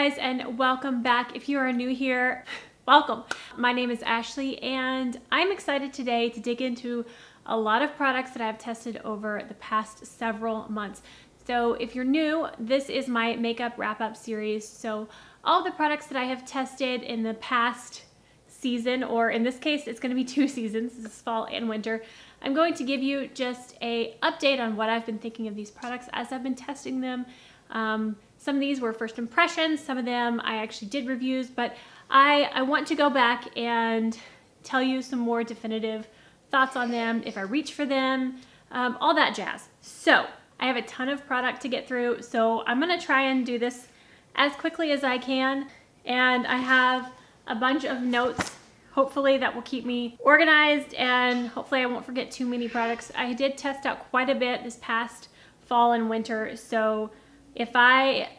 guys, and welcome back. If you are new here, welcome. My name is Ashley and I'm excited today to dig into a lot of products that I've tested over the past several months. So if you're new, this is my makeup wrap-up series. So all the products that I have tested in the past season, or in this case, it's going to be 2 seasons, this is fall and winter. I'm going to give you just a update on what I've been thinking of these products as I've been testing them. Some of these were first impressions, some of them I actually did reviews, but I want to go back and tell you some more definitive thoughts on them, if I reach for them, all that jazz. So I have a ton of product to get through, so I'm going to try and do this as quickly as I can, and I have a bunch of notes hopefully that will keep me organized, and hopefully I won't forget too many products. I did test out quite a bit this past fall and winter, so if I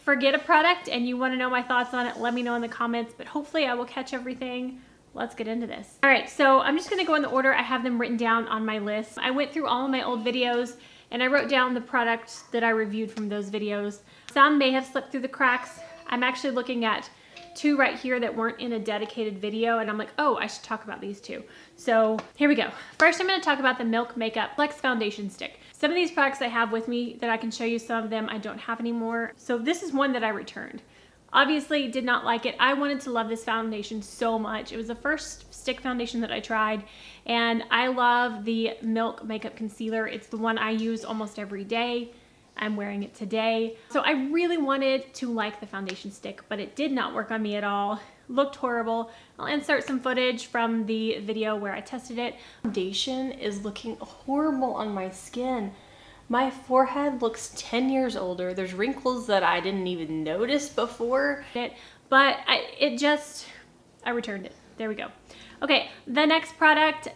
forget a product and you want to know my thoughts on it, let me know in the comments, but hopefully I will catch everything. Let's get into this. All right, so I'm just going to go in the order I have them written down on my list. I went through all of my old videos and I wrote down the products that I reviewed from those videos. Some may have slipped through the cracks. I'm actually looking at 2 right here that weren't in a dedicated video, and I'm like, oh, I should talk about these 2. So here we go. First, I'm going to talk about the Milk Makeup Flex Foundation Stick. Some of these products I have with me that I can show you, some of them I don't have anymore. So this is one that I returned. Obviously did not like it. I wanted to love this foundation so much. It was the first stick foundation that I tried, and I love the Milk Makeup Concealer. It's the one I use almost every day. I'm wearing it today. So I really wanted to like the foundation stick, but it did not work on me at all. Looked horrible. I'll insert some footage from the video where I tested it. Foundation is looking horrible on my skin. My forehead looks 10 years older. There's wrinkles that I didn't even notice before. But I returned it. There we go. Okay, the next product,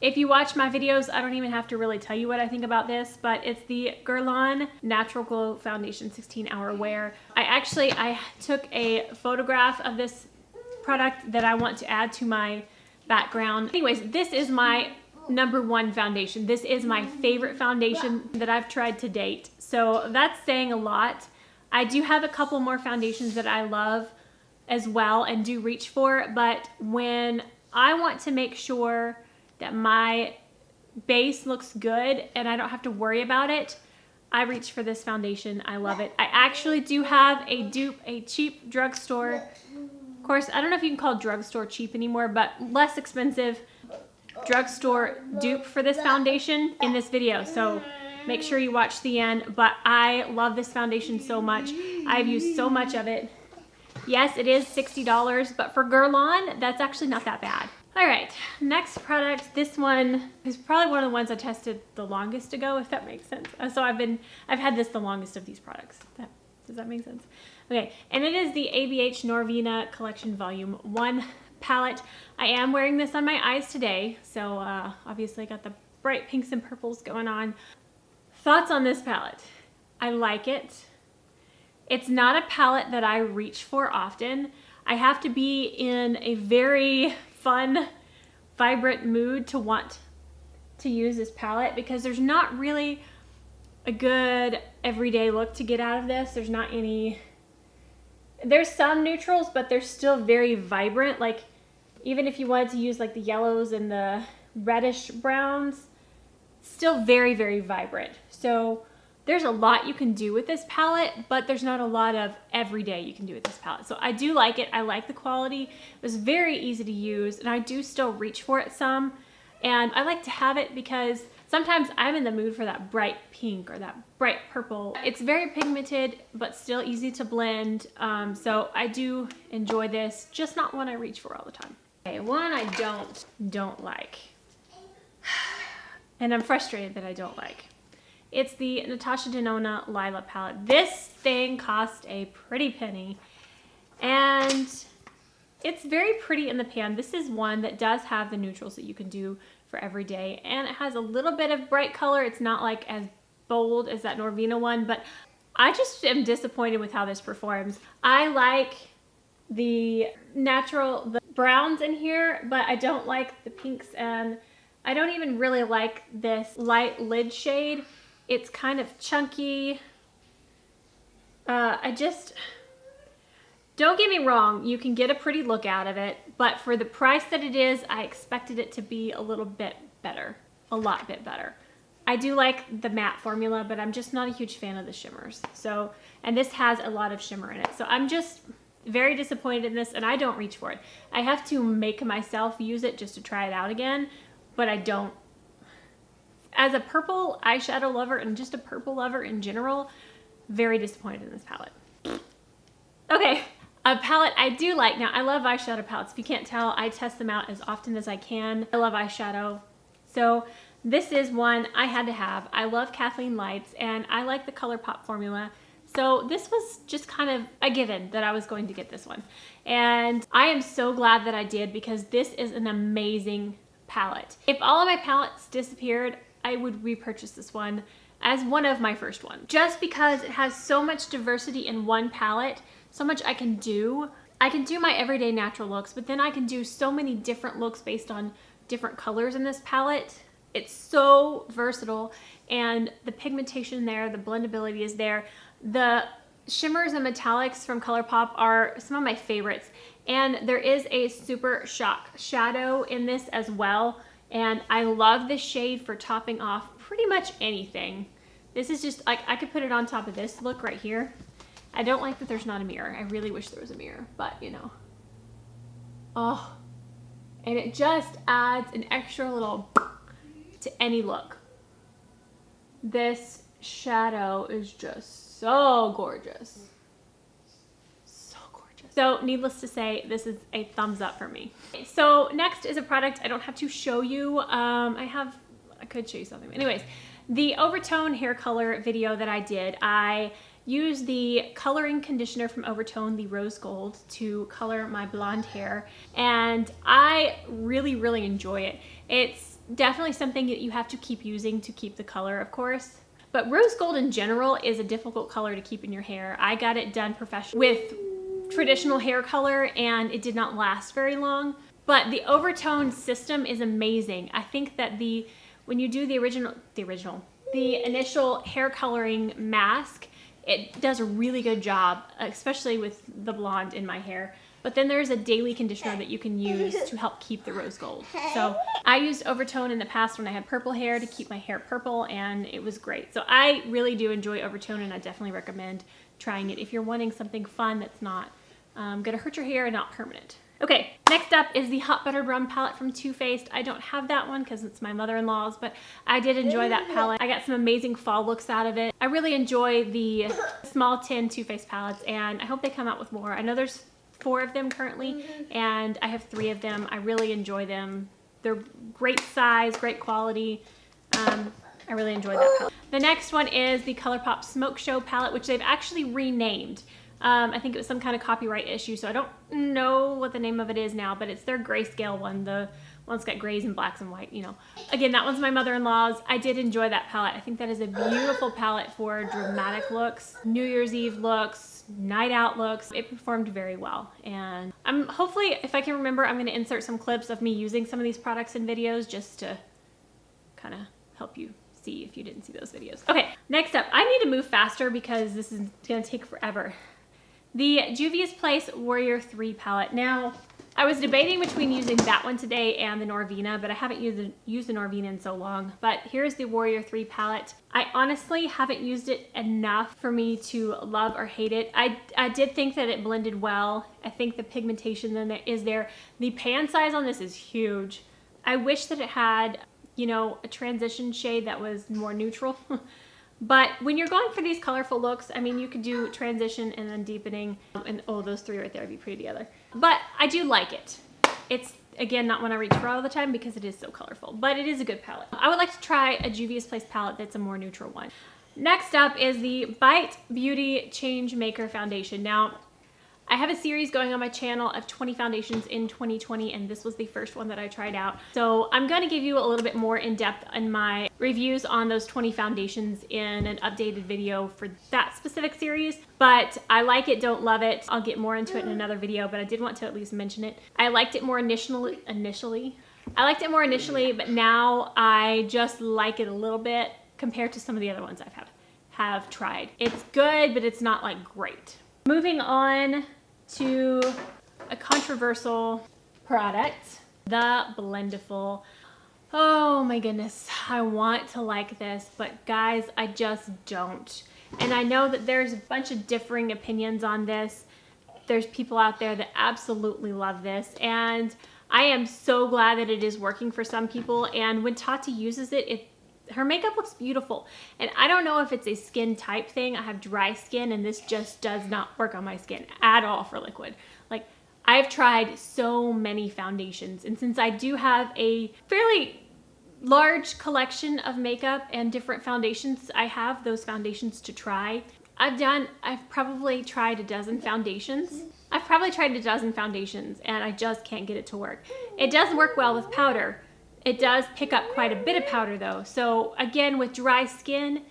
if you watch my videos, I don't even have to really tell you what I think about this, but it's the Guerlain Natural Glow Foundation 16-Hour Wear. I took a photograph of this product that I want to add to my background. Anyways, this is my #1 foundation. This is my favorite foundation that I've tried to date. So that's saying a lot. I do have a couple more foundations that I love as well and do reach for, but when I want to make sure that my base looks good and I don't have to worry about it, I reach for this foundation. I love it. I actually do have a dupe, a cheap drugstore. Of course, I don't know if you can call drugstore cheap anymore, but less expensive drugstore dupe for this foundation in this video. So make sure you watch the end, but I love this foundation so much. I've used so much of it. Yes, it is $60, but for Guerlain, that's actually not that bad. All right, next product. This one is probably one of the ones I tested the longest ago, if that makes sense. So I've had this the longest of these products. Does that make sense? Okay, and it is the ABH Norvina Collection Volume 1 palette. I am wearing this on my eyes today, so obviously I got the bright pinks and purples going on. Thoughts on this palette? I like it. It's not a palette that I reach for often. I have to be in a very fun, vibrant mood to want to use this palette, because there's not really a good everyday look to get out of this. There's some neutrals, but they're still very vibrant. Like, even if you wanted to use like the yellows and the reddish browns, still very, very vibrant. So there's a lot you can do with this palette, but there's not a lot of everyday you can do with this palette. So I do like it. I like the quality. It was very easy to use, and I do still reach for it some. And I like to have it because sometimes I'm in the mood for that bright pink or that bright purple. It's very pigmented, but still easy to blend. So I do enjoy this, just not one I reach for all the time. Okay, one I don't like. And I'm frustrated that I don't like. It's the Natasha Denona Lila palette. This thing cost a pretty penny, and it's very pretty in the pan. This is one that does have the neutrals that you can do for every day, and it has a little bit of bright color. It's not like as bold as that Norvina one, but I just am disappointed with how this performs. I like the browns in here, but I don't like the pinks, and I don't even really like this light lid shade. It's kind of chunky. Don't get me wrong, you can get a pretty look out of it, but for the price that it is, I expected it to be a little bit better, a lot bit better. I do like the matte formula, but I'm just not a huge fan of the shimmers. So, and this has a lot of shimmer in it. So I'm just very disappointed in this, and I don't reach for it. I have to make myself use it just to try it out again, but I don't. As a purple eyeshadow lover and just a purple lover in general, very disappointed in this palette. Okay, a palette I do like. Now, I love eyeshadow palettes. If you can't tell, I test them out as often as I can. I love eyeshadow. So this is one I had to have. I love Kathleen Lights, and I like the ColourPop formula. So this was just kind of a given that I was going to get this one. And I am so glad that I did, because this is an amazing palette. If all of my palettes disappeared, I would repurchase this one as one of my first ones. Just because it has so much diversity in one palette, so much I can do. I can do my everyday natural looks, but then I can do so many different looks based on different colors in this palette. It's so versatile, and the pigmentation there, the blendability is there. The shimmers and metallics from ColourPop are some of my favorites, and there is a Super Shock shadow in this as well, and I love this shade for topping off pretty much anything. This is just like, I could put it on top of this look right here. I don't like that there's not a mirror. I really wish there was a mirror, but you know. Oh, and it just adds an extra little to any look. This shadow is just so gorgeous. So gorgeous. So needless to say, this is a thumbs up for me. So next is a product I don't have to show you. I could show you something. Anyways, the Overtone hair color video that I did, I used the coloring conditioner from Overtone, the Rose Gold, to color my blonde hair, and I really, really enjoy it. It's definitely something that you have to keep using to keep the color, of course. But Rose Gold in general is a difficult color to keep in your hair. I got it done professionally with traditional hair color, and it did not last very long. But the Overtone system is amazing. I think that when you do the initial hair coloring mask, it does a really good job, especially with the blonde in my hair. But then there's a daily conditioner that you can use to help keep the rose gold. So I used Overtone in the past when I had purple hair to keep my hair purple, and it was great. So I really do enjoy Overtone, and I definitely recommend trying it if you're wanting something fun that's not gonna hurt your hair and not permanent. Okay, next up is the Hot Buttered Rum palette from Too Faced. I don't have that one because it's my mother-in-law's, but I did enjoy that palette. I got some amazing fall looks out of it. I really enjoy the small tin Too Faced palettes, and I hope they come out with more. I know there's 4 of them currently, and I have 3 of them. I really enjoy them. They're great size, great quality. I really enjoyed that palette. The next one is the ColourPop Smoke Show palette, which they've actually renamed. I think it was some kind of copyright issue, so I don't know what the name of it is now, but it's their grayscale one, the one that's got grays and blacks and white, you know. Again, that one's my mother-in-law's. I did enjoy that palette. I think that is a beautiful palette for dramatic looks, New Year's Eve looks, night out looks. It performed very well, and hopefully, if I can remember, I'm going to insert some clips of me using some of these products in videos just to kind of help you see if you didn't see those videos. Okay, next up, I need to move faster because this is going to take forever. The Juvia's Place Warrior 3 palette. Now, I was debating between using that one today and the Norvina, but I haven't used the Norvina in so long. But here's the Warrior 3 palette. I honestly haven't used it enough for me to love or hate it. I did think that it blended well. I think the pigmentation then is there. The pan size on this is huge. I wish that it had, you know, a transition shade that was more neutral. But when you're going for these colorful looks, I mean, you could do transition and then deepening, and oh, those 3 right there would be pretty together. But I do like it. It's, again, not one I reach for all the time because it is so colorful, but it is a good palette. I would like to try a Juvia's Place palette that's a more neutral one. Next up is the Bite Beauty Change Maker Foundation. Now, I have a series going on my channel of 20 foundations in 2020, and this was the first one that I tried out. So I'm going to give you a little bit more in depth in my reviews on those 20 foundations in an updated video for that specific series. But I like it, don't love it. I'll get more into it in another video, but I did want to at least mention it. I liked it more initially. I liked it more initially, but now I just like it a little bit compared to some of the other ones I have tried. It's good, but it's not like great. Moving on to a controversial product, the Blendiful. Oh my goodness, I want to like this, but guys, I just don't. And I know that there's a bunch of differing opinions on this. There's people out there that absolutely love this, and I am so glad that it is working for some people. And when Tati uses it, her makeup looks beautiful. And I don't know if it's a skin type thing. I have dry skin, and this just does not work on my skin at all for liquid. Like, I've tried so many foundations, and since I do have a fairly large collection of makeup and different foundations, I have those foundations to try. I've probably tried a dozen foundations. And I just can't get it to work. It does work well with powder. It does pick up quite a bit of powder though. So again, with dry skin,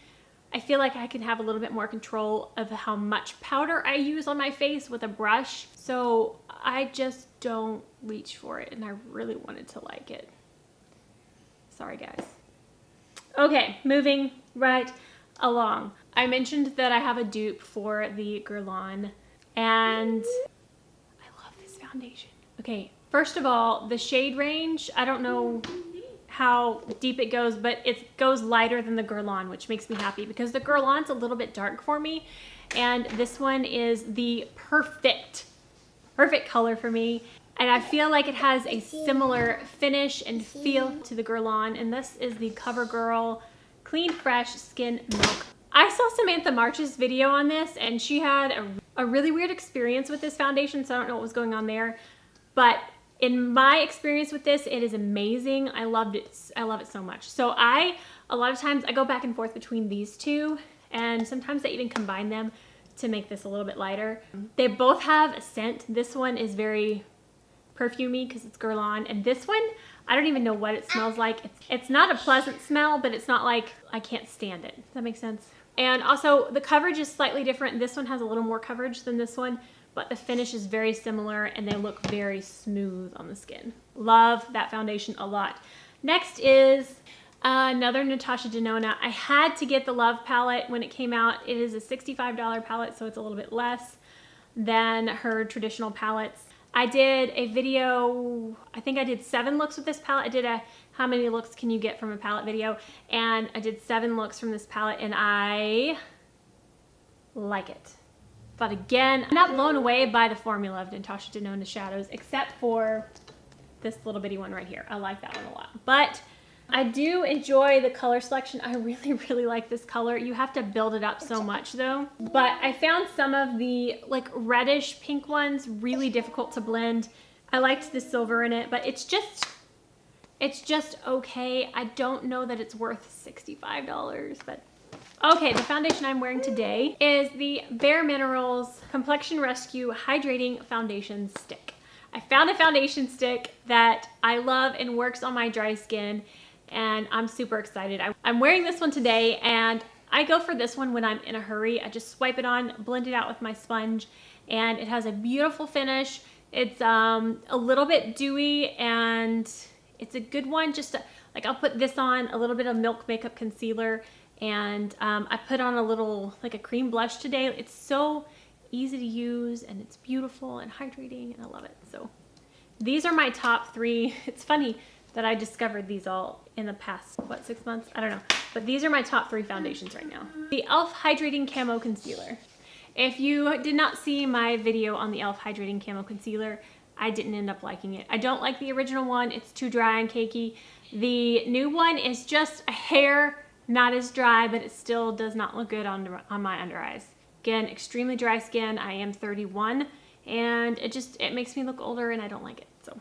I feel like I can have a little bit more control of how much powder I use on my face with a brush. So I just don't reach for it, and I really wanted to like it. Sorry guys. Okay, moving right along. I mentioned that I have a dupe for the Guerlain, and I love this foundation. Okay, first of all, the shade range, I don't know how deep it goes, but it goes lighter than the Guerlain, which makes me happy because the Guerlain's a little bit dark for me, and this one is the perfect color for me. And I feel like it has a similar finish and feel to the Guerlain, and this is the CoverGirl Clean Fresh Skin Milk. I saw Samantha March's video on this, and she had a really weird experience with this foundation, so I don't know what was going on there. But in my experience with this, it is amazing. I loved it. I love it so much. So a lot of times I go back and forth between these two, and sometimes I even combine them to make this a little bit lighter. They both have a scent. This one is very perfumey because it's Guerlain, and this one, I don't even know what it smells like. It's not a pleasant smell, but it's not like I can't stand it. Does that make sense? And also the coverage is slightly different. This one has a little more coverage than this one, but the finish is very similar and they look very smooth on the skin. Love that foundation a lot. Next is another Natasha Denona. I had to get the Love palette when it came out. It is a $65 palette, so it's a little bit less than her traditional palettes. I did a video, I think I did 7 looks with this palette. I did a how many looks can you get from a palette video, and I did 7 looks from this palette, and I like it. But again, I'm not blown away by the formula of Natasha Denona shadows, except for this little bitty one right here. I like that one a lot. But I do enjoy the color selection. I really like this color. You have to build it up so much though. But I found some of the like reddish pink ones really difficult to blend. I liked the silver in it, but it's just okay. I don't know that it's worth $65, but okay. The foundation I'm wearing today is the Bare Minerals Complexion Rescue Hydrating Foundation Stick. I found a foundation stick that I love and works on my dry skin, and I'm super excited. I'm wearing this one today, and I go for this one when I'm in a hurry. I just swipe it on, blend it out with my sponge, and it has a beautiful finish. It's a little bit dewy, and it's a good one. Just to, like, I'll put this on, a little bit of Milk Makeup Concealer, and I put on a little, like a cream blush today. It's so easy to use, and it's beautiful and hydrating, and I love it. So these are my top 3. It's funny that I discovered these all in the past, what, 6 months? I don't know. But these are my top 3 foundations right now. The e.l.f. Hydrating Camo Concealer. If you did not see my video on the e.l.f. Hydrating Camo Concealer, I didn't end up liking it. I don't like the original one. It's too dry and cakey. The new one is just a hair, not as dry, but it still does not look good on my under eyes. Again, extremely dry skin. I am 31, and it makes me look older, and I don't like it. So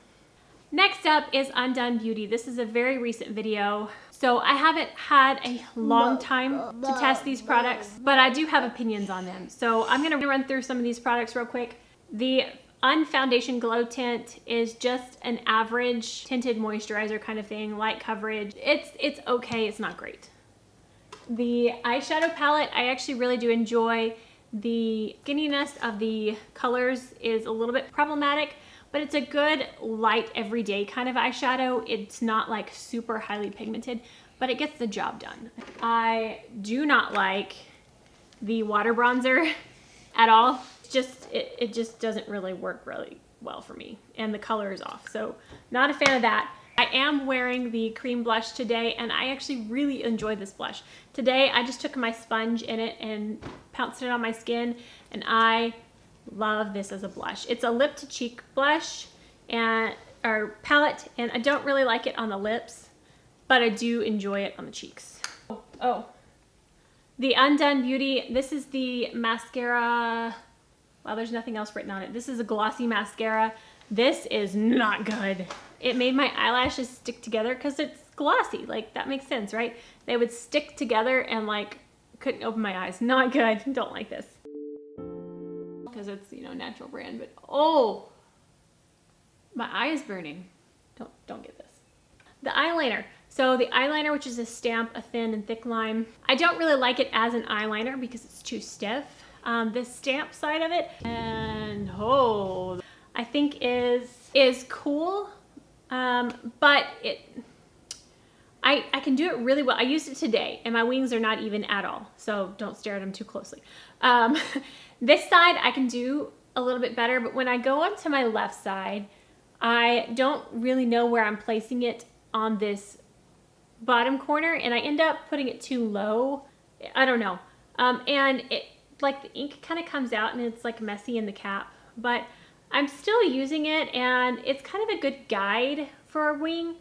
next up is Undone Beauty. This is a very recent video, so I haven't had a long time to test these products, but I do have opinions on them. So I'm gonna run through some of these products real quick. The Unfoundation Glow Tint is just an average tinted moisturizer kind of thing, light coverage. It's okay, it's not great. The eyeshadow palette, I actually really do enjoy. The skinniness of the colors is a little bit problematic, but it's a good light everyday kind of eyeshadow. It's not like super highly pigmented, but it gets the job done. I do not like the water bronzer at all. it just doesn't really work really well for me, and the color is off. So not a fan of that. I am wearing the cream blush today, and I actually really enjoy this blush. Today I just took my sponge in it and pounced it on my skin, and I love this as a blush. It's a lip to cheek blush or palette, and I don't really like it on the lips, but I do enjoy it on the cheeks. Oh, the Undone Beauty, this is the mascara. Wow, there's nothing else written on it. This is a glossy mascara. This is not good. It made my eyelashes stick together because it's glossy. Like, that makes sense, right? They would stick together and like couldn't open my eyes. Not good. Don't like this. Because it's, you know, natural brand, but oh, my eye is burning. Don't get this. The eyeliner. So the eyeliner, which is a stamp, a thin and thick line. I don't really like it as an eyeliner because it's too stiff. The stamp side of it, and I think is cool, but I can do it really well. I used it today, and my wings are not even at all, so don't stare at them too closely. This side I can do a little bit better, but when I go onto my left side, I don't really know where I'm placing it on this bottom corner, and I end up putting it too low. I don't know. And it, like, the ink kind of comes out and it's like messy in the cap, but I'm still using it, and it's kind of a good guide for a wing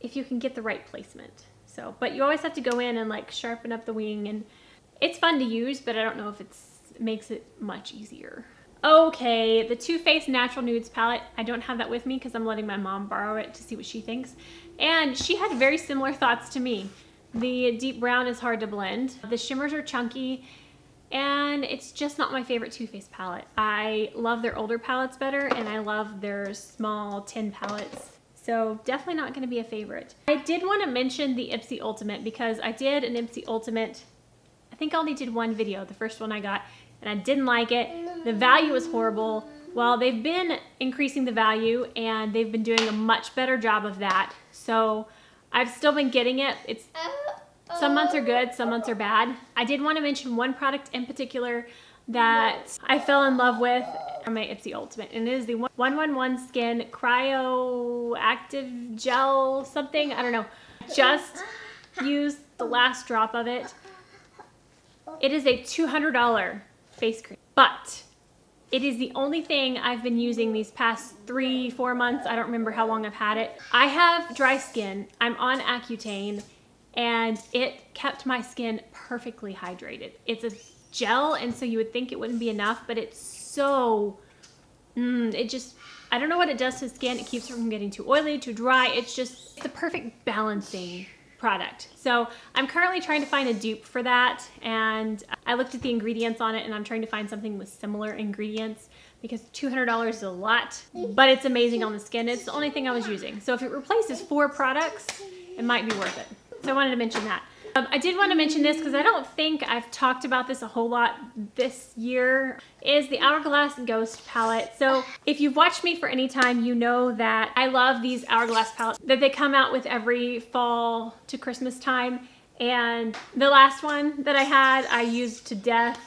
if you can get the right placement. So, but you always have to go in and like sharpen up the wing, and it's fun to use, but I don't know if it makes it much easier. Okay, the Too Faced Natural Nudes palette. I don't have that with me because I'm letting my mom borrow it to see what she thinks. And she had very similar thoughts to me. The deep brown is hard to blend. The shimmers are chunky, and it's just not my favorite Too Faced palette. I love their older palettes better, and I love their small tin palettes. So definitely not going to be a favorite. I did want to mention the Ipsy Ultimate because I did an Ipsy Ultimate. I think I only did one video, the first one I got, and I didn't like it. The value was horrible. Well, they've been increasing the value, and they've been doing a much better job of that. So I've still been getting it. It's some months are good, some months are bad. I did want to mention one product in particular that I fell in love with from my Ipsy Ultimate, and it is the 111 Skin Cryo Active Gel something. I don't know. Just used the last drop of it. It is a $200 face cream, but it is the only thing I've been using these past 3-4 months. I don't remember how long I've had it. I have dry skin. I'm on Accutane, and it kept my skin perfectly hydrated. It's a gel, and so you would think it wouldn't be enough, but it's so, I don't know what it does to skin. It keeps it from getting too oily, too dry. It's the perfect balancing product. So I'm currently trying to find a dupe for that, and I looked at the ingredients on it, and I'm trying to find something with similar ingredients because $200 is a lot, but it's amazing on the skin. It's the only thing I was using. So if it replaces 4 products, it might be worth it. So I wanted to mention that. I did want to mention this because I don't think I've talked about this a whole lot this year, is the Hourglass Ghost palette. So if you've watched me for any time, you know that I love these Hourglass palettes that they come out with every fall to Christmas time. And the last one that I had, I used to death.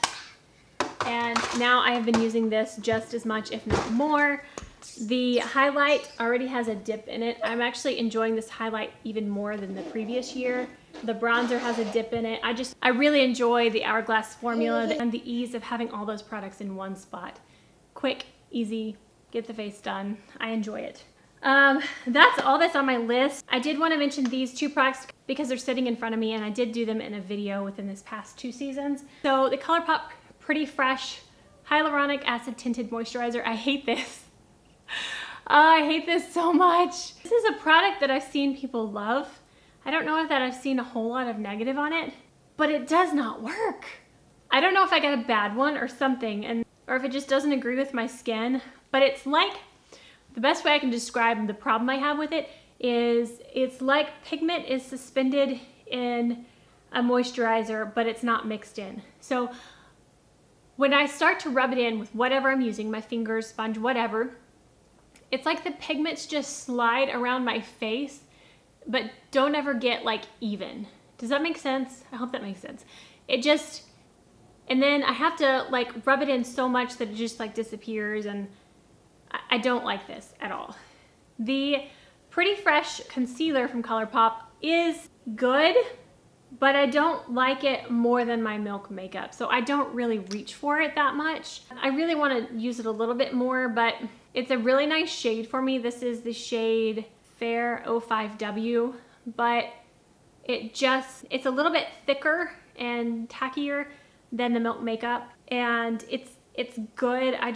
And now I have been using this just as much, if not more. The highlight already has a dip in it. I'm actually enjoying this highlight even more than the previous year. The bronzer has a dip in it. I really enjoy the Hourglass formula and the ease of having all those products in one spot. Quick, easy, get the face done. I enjoy it. That's all that's on my list. I did want to mention these 2 products because they're sitting in front of me, and I did do them in a video within this past 2 seasons. So the ColourPop Pretty Fresh Hyaluronic Acid Tinted Moisturizer. I hate this. I hate this so much. This is a product that I've seen people love. I don't know if that I've seen a whole lot of negative on it, but it does not work. I don't know if I got a bad one or something, or if it just doesn't agree with my skin, but it's like, the best way I can describe the problem I have with it is it's like pigment is suspended in a moisturizer, but it's not mixed in. So when I start to rub it in with whatever I'm using, my fingers, sponge, whatever, it's like the pigments just slide around my face, but don't ever get like even. Does that make sense? I hope that makes sense. And then I have to like rub it in so much that it just like disappears, and I don't like this at all. The Pretty Fresh concealer from ColourPop is good, but I don't like it more than my Milk makeup. So I don't really reach for it that much. I really want to use it a little bit more, but it's a really nice shade for me. This is the shade Fair 05W, but it's a little bit thicker and tackier than the Milk makeup, and it's good. I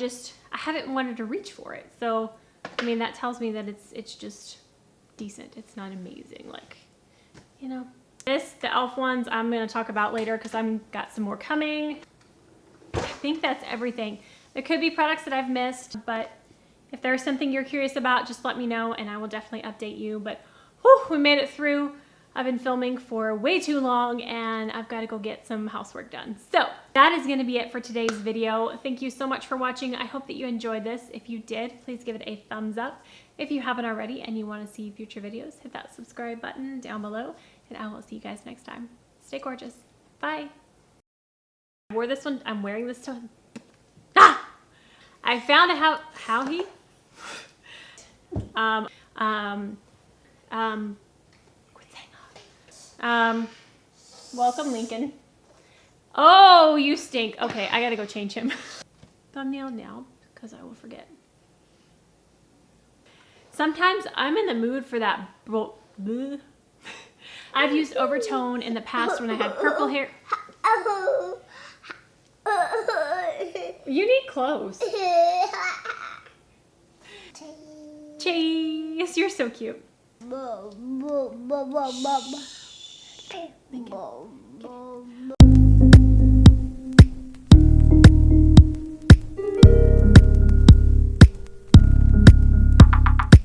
haven't wanted to reach for it. So, I mean, that tells me that it's just decent. It's not amazing, like, you know. The e.l.f. ones I'm going to talk about later because I've got some more coming. I think that's everything. There could be products that I've missed, but if there's something you're curious about, just let me know and I will definitely update you. But whew, we made it through. I've been filming for way too long and I've got to go get some housework done. So that is going to be it for today's video. Thank you so much for watching. I hope that you enjoyed this. If you did, please give it a thumbs up. If you haven't already and you want to see future videos, hit that subscribe button down below and I will see you guys next time. Stay gorgeous. Bye. I wore this one. I'm wearing this to... Ah! I found out how he... Welcome, Lincoln. Oh, you stink. Okay, I gotta go change him. Thumbnail now, because I will forget. Sometimes I'm in the mood for that. I've used overtone in the past when I had purple hair. You need clothes. Chase, you're so cute. Lincoln.